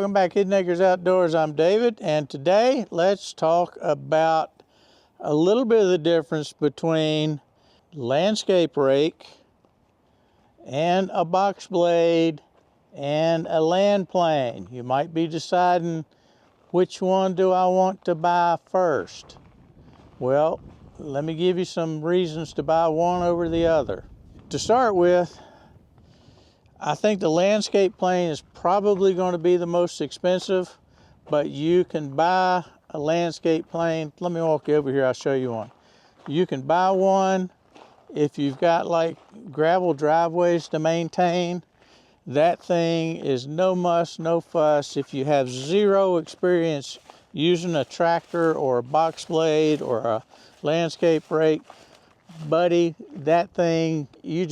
Welcome back, Hidden Acres Outdoors. I'm David, and today let's talk about a little bit of the difference between landscape rake and a box blade and a land plane. You might be deciding, which one do I want to buy first? Well, let me give you some reasons to buy one over the other. To start with, I think the landscape plane is probably going to be the most expensive, but you can buy a landscape plane. Let me walk you over here, I'll show you one. You can buy one if you've got like gravel driveways to maintain. That thing is no muss, no fuss. If you have zero experience using a tractor or a box blade or a landscape rake, buddy, that thing, you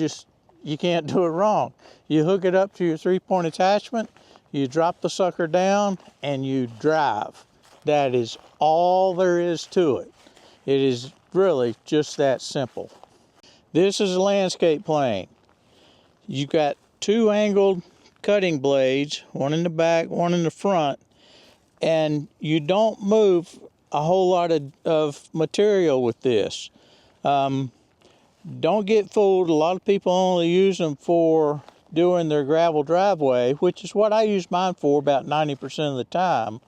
can't do it wrong. You hook it up to your 3-point attachment, you drop the sucker down, and you drive. That is all there is to it. It is really just that simple. This is a landscape plane. You've got 2 angled cutting blades, one in the back, one in the front, and you don't move a whole lot of material with this. Don't get fooled. A lot of people only use them for doing their gravel driveway, which is what I use mine for about 90% of the time.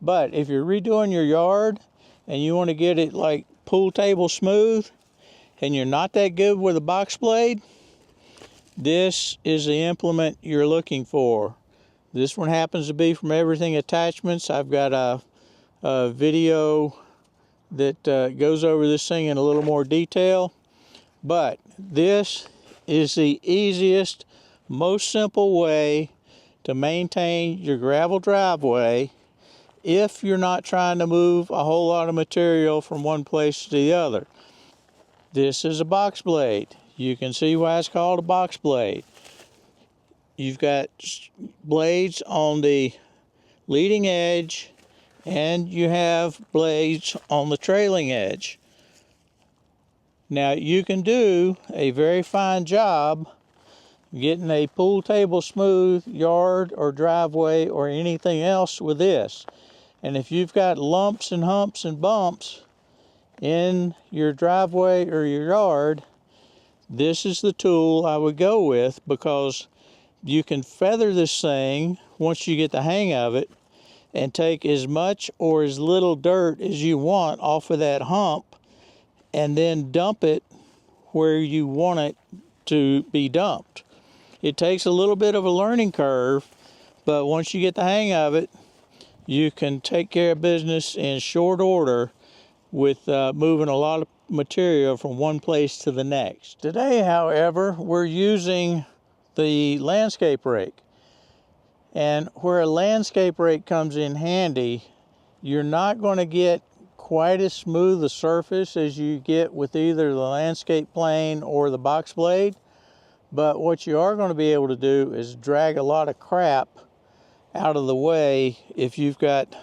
But if you're redoing your yard and you want to get it like pool table smooth and you're not that good with a box blade, this is the implement you're looking for. This one happens to be from Everything Attachments. I've got a video that goes over this thing in a little more detail. But this is the easiest, most simple way to maintain your gravel driveway if you're not trying to move a whole lot of material from one place to the other. This is a box blade. You can see why it's called a box blade. You've got blades on the leading edge and you have blades on the trailing edge. Now you can do a very fine job getting a pool table smooth yard or driveway or anything else with this. And if you've got lumps and humps and bumps in your driveway or your yard, this is the tool I would go with, because you can feather this thing once you get the hang of it and take as much or as little dirt as you want off of that hump and then dump it where you want it to be dumped. It takes a little bit of a learning curve, but once you get the hang of it, you can take care of business in short order with moving a lot of material from one place to the next. Today, however, we're using the landscape rake. And where a landscape rake comes in handy, you're not going to get quite as smooth a surface as you get with either the landscape plane or the box blade. But what you are going to be able to do is drag a lot of crap out of the way if you've got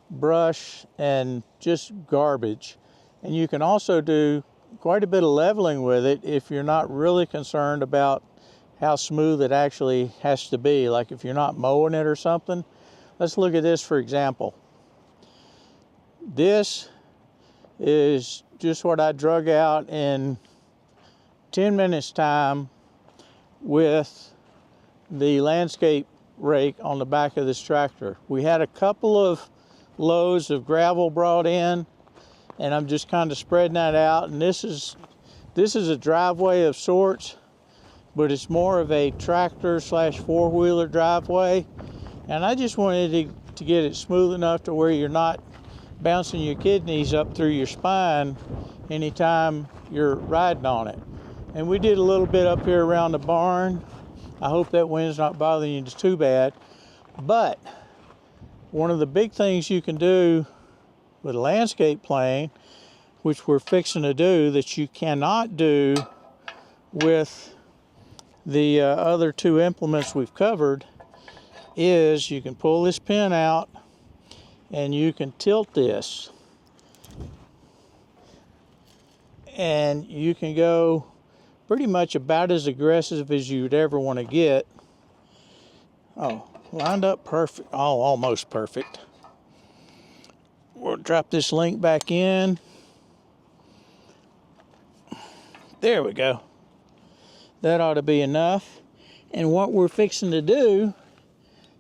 brush and just garbage. And you can also do quite a bit of leveling with it if you're not really concerned about how smooth it actually has to be. Like if you're not mowing it or something. Let's look at this for example. This is just what I drug out in 10 minutes time with the landscape rake on the back of this tractor. We had a couple of loads of gravel brought in, and I'm just kind of spreading that out. And this is a driveway of sorts, but it's more of a tractor slash 4-wheeler driveway. And I just wanted to get it smooth enough to where you're not bouncing your kidneys up through your spine anytime you're riding on it. And we did a little bit up here around the barn. I hope that wind's not bothering you too bad. But one of the big things you can do with a landscape plane, which we're fixing to do, that you cannot do with the other 2 implements we've covered, is you can pull this pin out and you can tilt this. And you can go pretty much about as aggressive as you'd ever want to get. Oh, lined up perfect, almost perfect. We'll drop this link back in. There we go. That ought to be enough. And what we're fixing to do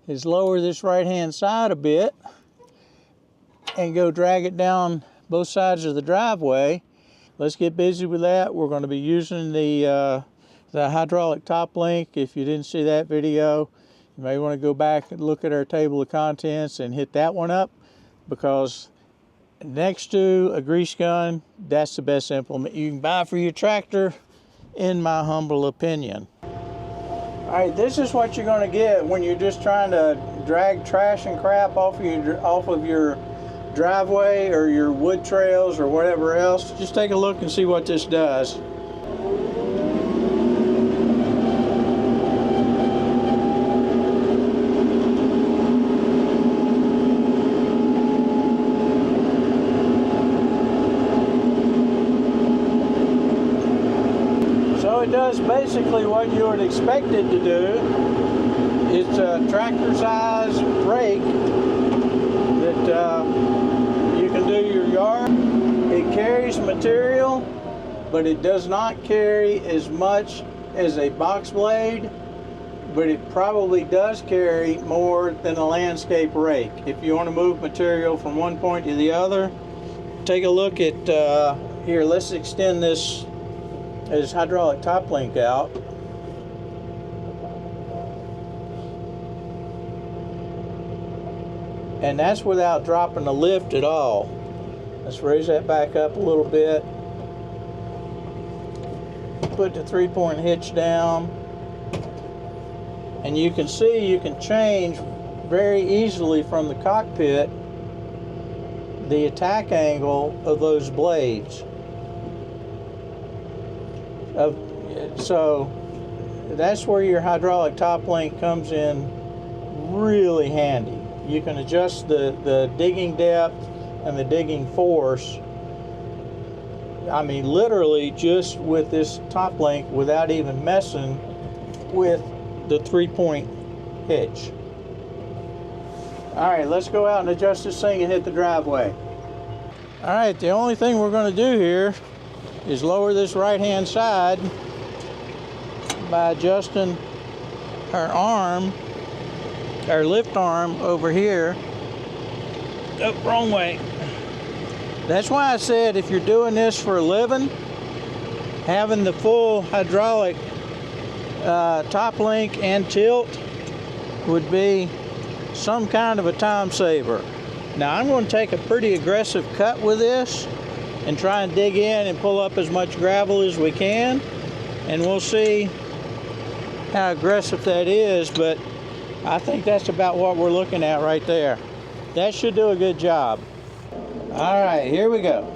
is lower this right-hand side a bit and go drag it down both sides of the driveway. Let's get busy with that. We're going to be using the hydraulic top link. If you didn't see that video, you may want to go back and look at our table of contents and hit that one up, because next to a grease gun, that's the best implement you can buy for your tractor, in my humble opinion. All right, this is what you're going to get when you're just trying to drag trash and crap off of your driveway or your wood trails or whatever else. Just take a look and see what this does. So it does basically what you would expect it to do. It's a tractor-sized rake that you can do your yard. It carries material, but it does not carry as much as a box blade, but it probably does carry more than a landscape rake. If you want to move material from one point to the other, take a look at, here, let's extend this hydraulic top link out. And that's without dropping the lift at all. Let's raise that back up a little bit. Put the 3-point hitch down. And you can see you can change very easily from the cockpit the attack angle of those blades. So that's where your hydraulic top link comes in really handy. You can adjust the digging depth and the digging force, I mean literally just with this top link, without even messing with the 3-point hitch. All right, let's go out and adjust this thing and hit the driveway. All right, the only thing we're going to do here is lower this right-hand side by adjusting our arm, our lift arm over here. Oh, wrong way. That's why I said if you're doing this for a living, having the full hydraulic top link and tilt would be some kind of a time saver. Now I'm going to take a pretty aggressive cut with this and try and dig in and pull up as much gravel as we can, and we'll see how aggressive that is, but I think that's about what we're looking at right there. That should do a good job. All right, here we go.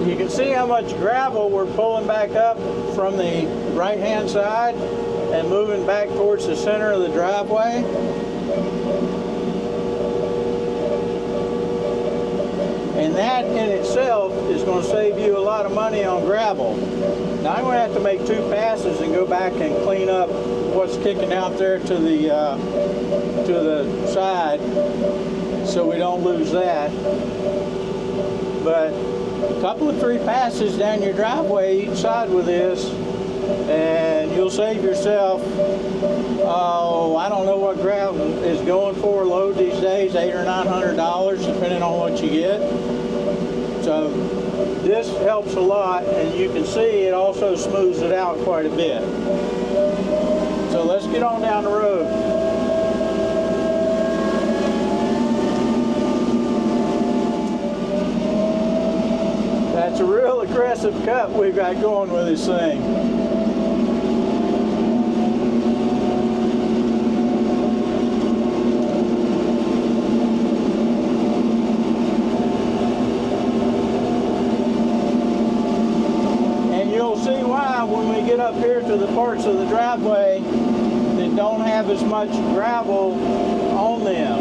You can see how much gravel we're pulling back up from the right-hand side and moving back towards the center of the driveway. And that in itself is going to save you a lot of money on gravel. Now I'm going to have to make 2 passes and go back and clean up what's kicking out there to the side so we don't lose that. But a couple of 3 passes down your driveway each side with this, and you'll save yourself, oh, I don't know what gravel is going for load these days, $800 or $900, depending on what you get. So this helps a lot, and you can see it also smooths it out quite a bit. So let's get on down the road. That's a real aggressive cut we've got going with this thing. And you'll see why when we get up here to the parts of the driveway that that don't have as much gravel on them.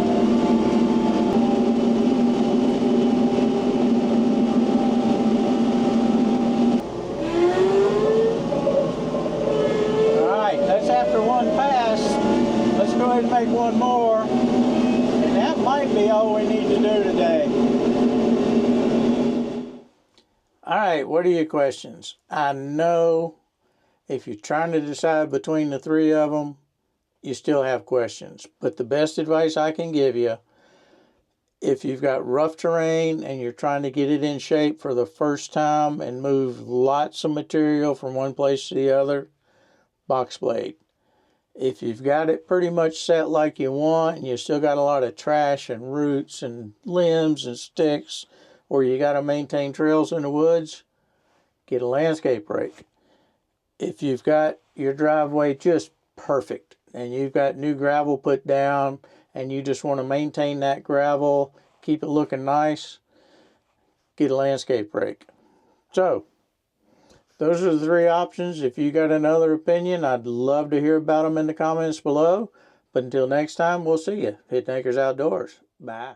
Alright, that's after one pass. Let's go ahead and make one more. And that might be all we need to do today. Alright, what are your questions? I know if you're trying to decide between the three of them, you still have questions. But the best advice I can give you, if you've got rough terrain and you're trying to get it in shape for the first time and move lots of material from one place to the other, box blade. If you've got it pretty much set like you want and you still got a lot of trash and roots and limbs and sticks, or you got to maintain trails in the woods, get a landscape rake. If you've got your driveway just perfect and you've got new gravel put down and you just want to maintain that gravel, keep it looking nice, get a landscape rake. So, those are the three options. If you got another opinion, I'd love to hear about them in the comments below. But until next time, we'll see you. Hitchhiker's Outdoors. Bye.